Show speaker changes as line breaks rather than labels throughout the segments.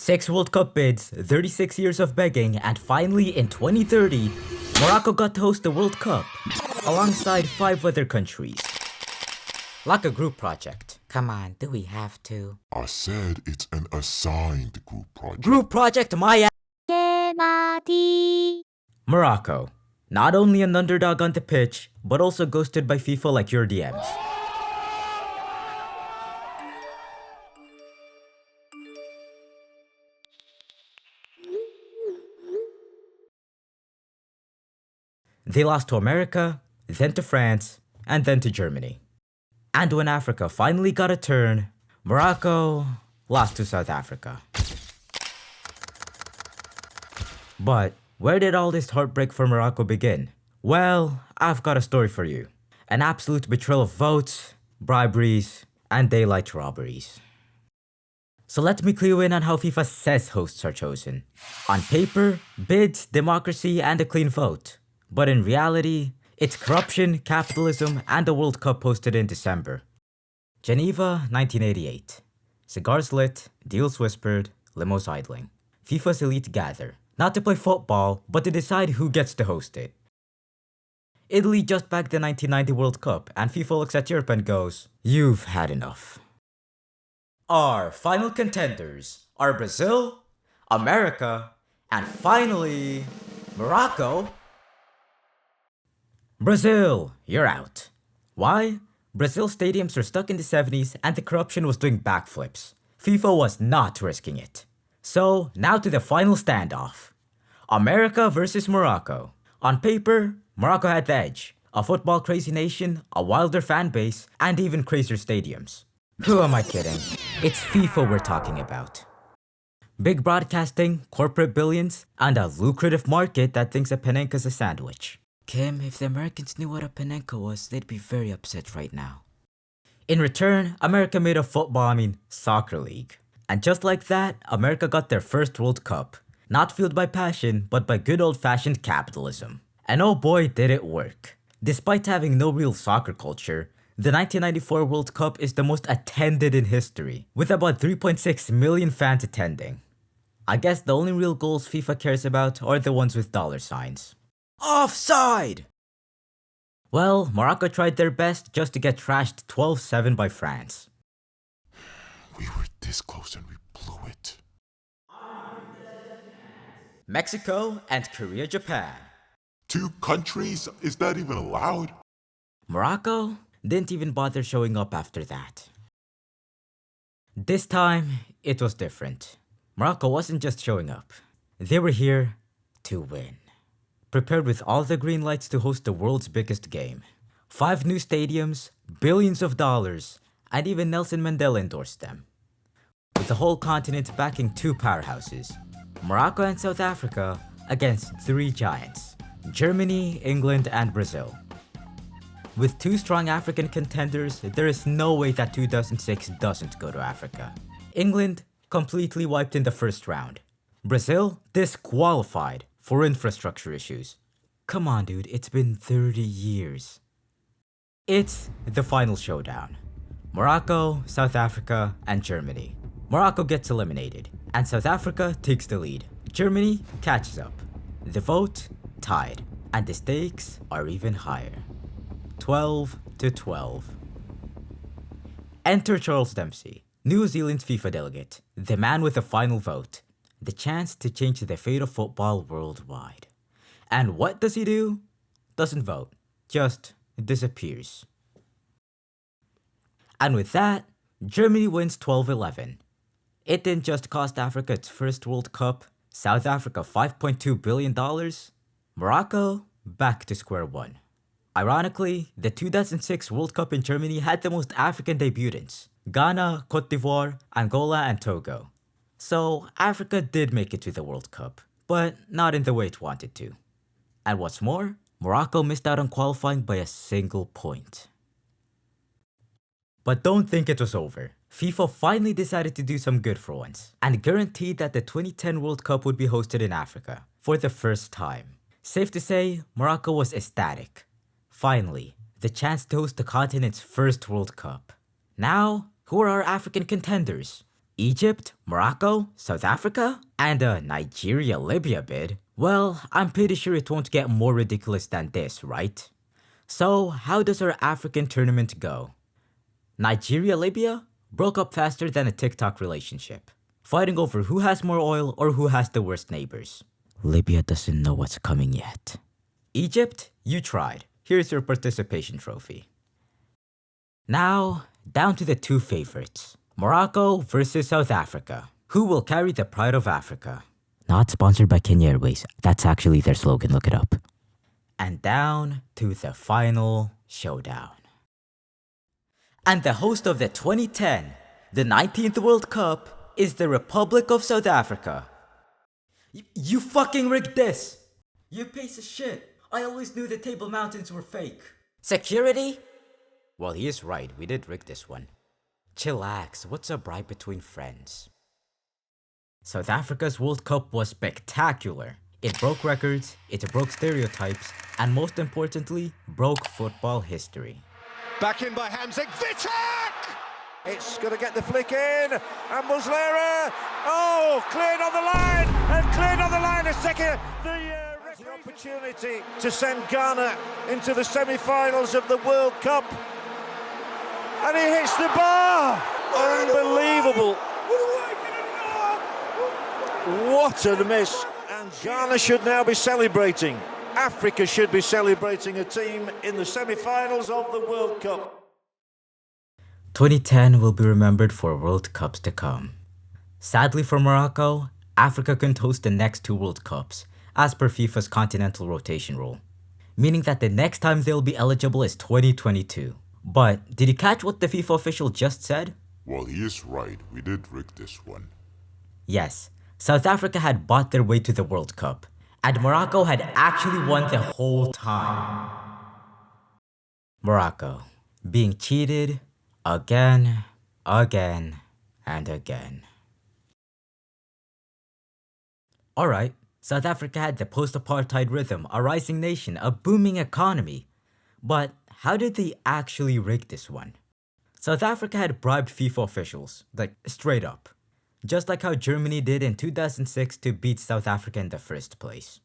6 World Cup bids, 36 years of begging, and finally in 2030, Morocco got to host the World Cup, alongside 5 other countries. Like a group project.
Come on, do we have to?
I said it's an assigned group project.
Group project my ass!
Kimathi.
Morocco. Not only an underdog on the pitch, but also ghosted by FIFA like your DMs. They lost to America, then to France, and then to Germany. And when Africa finally got a turn, Morocco lost to South Africa. But where did all this heartbreak for Morocco begin? Well, I've got a story for you. An absolute betrayal of votes, briberies, and daylight robberies. So let me clue in on how FIFA says hosts are chosen. On paper, bids, democracy, and a clean vote. But in reality, it's corruption, capitalism, and a World Cup hosted in December. Geneva, 1988. Cigars lit, deals whispered, limos idling. FIFA's elite gather, not to play football, but to decide who gets to host it. Italy just bagged the 1990 World Cup, and FIFA looks at Europe and goes, "You've had enough." Our final contenders are Brazil, America, and finally, Morocco. Brazil, you're out. Why? Brazil stadiums were stuck in the 70s and the corruption was doing backflips. FIFA was not risking it. So, now to the final standoff. America versus Morocco. On paper, Morocco had the edge. A football crazy nation, a wilder fan base, and even crazier stadiums. Who am I kidding? It's FIFA we're talking about. Big broadcasting, corporate billions, and a lucrative market that thinks a panenka's a sandwich.
Kim, if the Americans knew what a panenka was, they'd be very upset right now.
In return, America made a soccer league. And just like that, America got their first World Cup. Not fueled by passion, but by good old-fashioned capitalism. And oh boy, did it work. Despite having no real soccer culture, the 1994 World Cup is the most attended in history, with about 3.6 million fans attending. I guess the only real goals FIFA cares about are the ones with dollar signs. Offside! Well, Morocco tried their best just to get trashed 12-7 by France.
We were this close and we blew it.
Mexico and Korea, Japan.
2 countries? Is that even allowed?
Morocco didn't even bother showing up after that. This time, it was different. Morocco wasn't just showing up. They were here to win. Prepared with all the green lights to host the world's biggest game. 5 new stadiums, billions of dollars, and even Nelson Mandela endorsed them. With the whole continent backing 2 powerhouses, Morocco and South Africa against 3 giants, Germany, England, and Brazil. With 2 strong African contenders, there is no way that 2006 doesn't go to Africa. England completely wiped in the first round. Brazil disqualified for infrastructure issues. Come on dude, it's been 30 years. It's the final showdown. Morocco, South Africa, and Germany. Morocco gets eliminated, and South Africa takes the lead. Germany catches up. The vote tied, and the stakes are even higher. 12-12. Enter Charles Dempsey, New Zealand's FIFA delegate, the man with the final vote. The chance to change the fate of football worldwide. And what does he do? Doesn't vote, just disappears. And with that, Germany wins 12-11. It didn't just cost Africa its first World Cup, South Africa $5.2 billion, Morocco back to square one. Ironically, the 2006 World Cup in Germany had the most African debutants, Ghana, Cote d'Ivoire, Angola, and Togo. So, Africa did make it to the World Cup, but not in the way it wanted to. And what's more, Morocco missed out on qualifying by a single point. But don't think it was over. FIFA finally decided to do some good for once, and guaranteed that the 2010 World Cup would be hosted in Africa, for the first time. Safe to say, Morocco was ecstatic. Finally, the chance to host the continent's first World Cup. Now, who are our African contenders? Egypt, Morocco, South Africa, and a Nigeria-Libya bid? Well, I'm pretty sure it won't get more ridiculous than this, right? So, how does our African tournament go? Nigeria-Libya broke up faster than a TikTok relationship, fighting over who has more oil or who has the worst neighbors.
Libya doesn't know what's coming yet.
Egypt, you tried. Here's your participation trophy. Now, down to the two favorites. Morocco versus South Africa. Who will carry the pride of Africa?
Not sponsored by Kenya Airways. That's actually their slogan, look it up.
And down to the final showdown. And the host of the 2010, the 19th World Cup, is the Republic of South Africa. You fucking rigged this! You piece of shit! I always knew the Table Mountains were fake. Security? Well, he is right, we did rig this one. Chillax, what's a bribe between friends? South Africa's World Cup was spectacular. It broke records, it broke stereotypes, and most importantly, broke football history.
Back in by Hamzik, Vitek!
It's going to get the flick in, and Muslera, cleared on the line, and cleared on the line a second. The opportunity to send Ghana into the semi-finals of the World Cup, and he hits the bar. Unbelievable. What a miss. And Ghana should now be celebrating. Africa should be celebrating a team in the semi-finals of the World Cup.
2010 will be remembered for World Cups to come. Sadly for Morocco, Africa couldn't host the next two World Cups, as per FIFA's continental rotation rule, meaning that the next time they'll be eligible is 2022. But did you catch what the FIFA official just said?
Well, he is right. We did rig this one.
Yes, South Africa had bought their way to the World Cup, and Morocco had actually won the whole time. Morocco, being cheated again, and again. Alright, South Africa had the post-apartheid rhythm, a rising nation, a booming economy. But how did they actually rig this one? South Africa had bribed FIFA officials, like straight up. Just like how Germany did in 2006 to beat South Africa in the first place.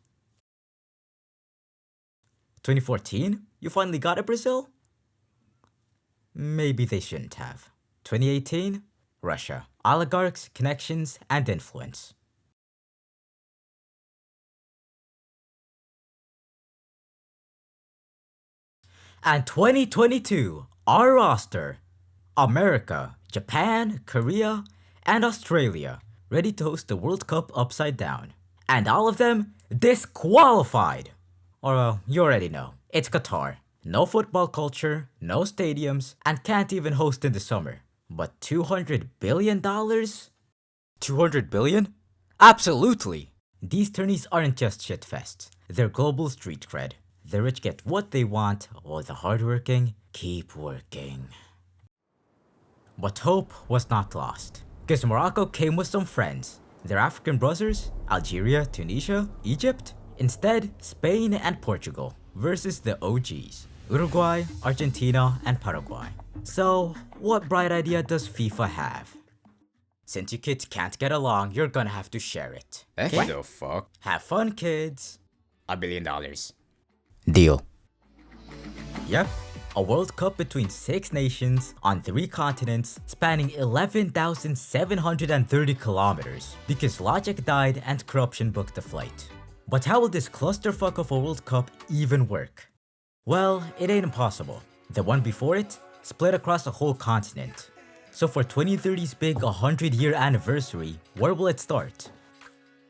2014? You finally got it, Brazil? Maybe they shouldn't have. 2018? Russia. Oligarchs, connections, and influence. And 2022, our roster. America, Japan, Korea, and Australia, ready to host the World Cup upside down. And all of them disqualified. Or well, you already know. It's Qatar. No football culture, no stadiums, and can't even host in the summer. But $200 billion? 200 billion? Absolutely! These tourneys aren't just shitfests. They're global street cred. The rich get what they want, while the hardworking keep working. But hope was not lost. Because Morocco came with some friends. Their African brothers, Algeria, Tunisia, Egypt. Instead, Spain and Portugal versus the OGs, Uruguay, Argentina, and Paraguay. So, what bright idea does FIFA have? Since you kids can't get along, you're gonna have to share it.
What the fuck?
Have fun, kids.
$1 billion.
Deal.
Yep, a World Cup between 6 nations on 3 continents spanning 11,730 kilometers because logic died and corruption booked the flight. But how will this clusterfuck of a World Cup even work? Well, it ain't impossible. The one before it split across a whole continent. So for 2030's big 100-year anniversary, where will it start?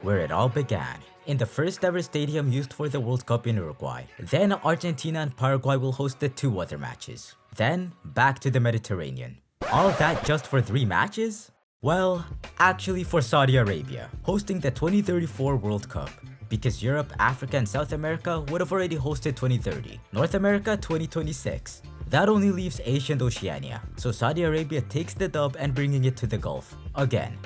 Where it all began, in the first ever stadium used for the World Cup in Uruguay. Then Argentina and Paraguay will host the 2 other matches. Then back to the Mediterranean. All that just for 3 matches? Well, actually for Saudi Arabia, hosting the 2034 World Cup. Because Europe, Africa, and South America would have already hosted 2030. North America 2026. That only leaves Asia and Oceania. So Saudi Arabia takes the dub and bringing it to the Gulf. Again.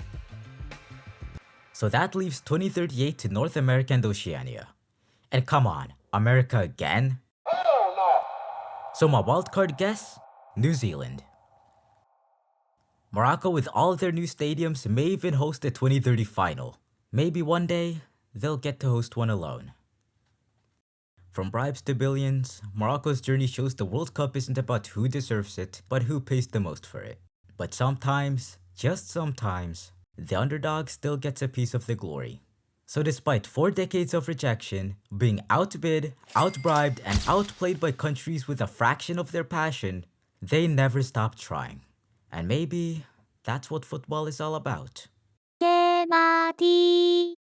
So that leaves 2038 to North America and Oceania. And come on, America again? So my wildcard guess? New Zealand. Morocco, with all their new stadiums, may even host the 2030 final. Maybe one day, they'll get to host one alone. From bribes to billions, Morocco's journey shows the World Cup isn't about who deserves it, but who pays the most for it. But sometimes, just sometimes, the underdog still gets a piece of the glory. So despite 4 decades of rejection, being outbid, outbribed, and outplayed by countries with a fraction of their passion, they never stopped trying. And maybe that's what football is all about.
Kimathi.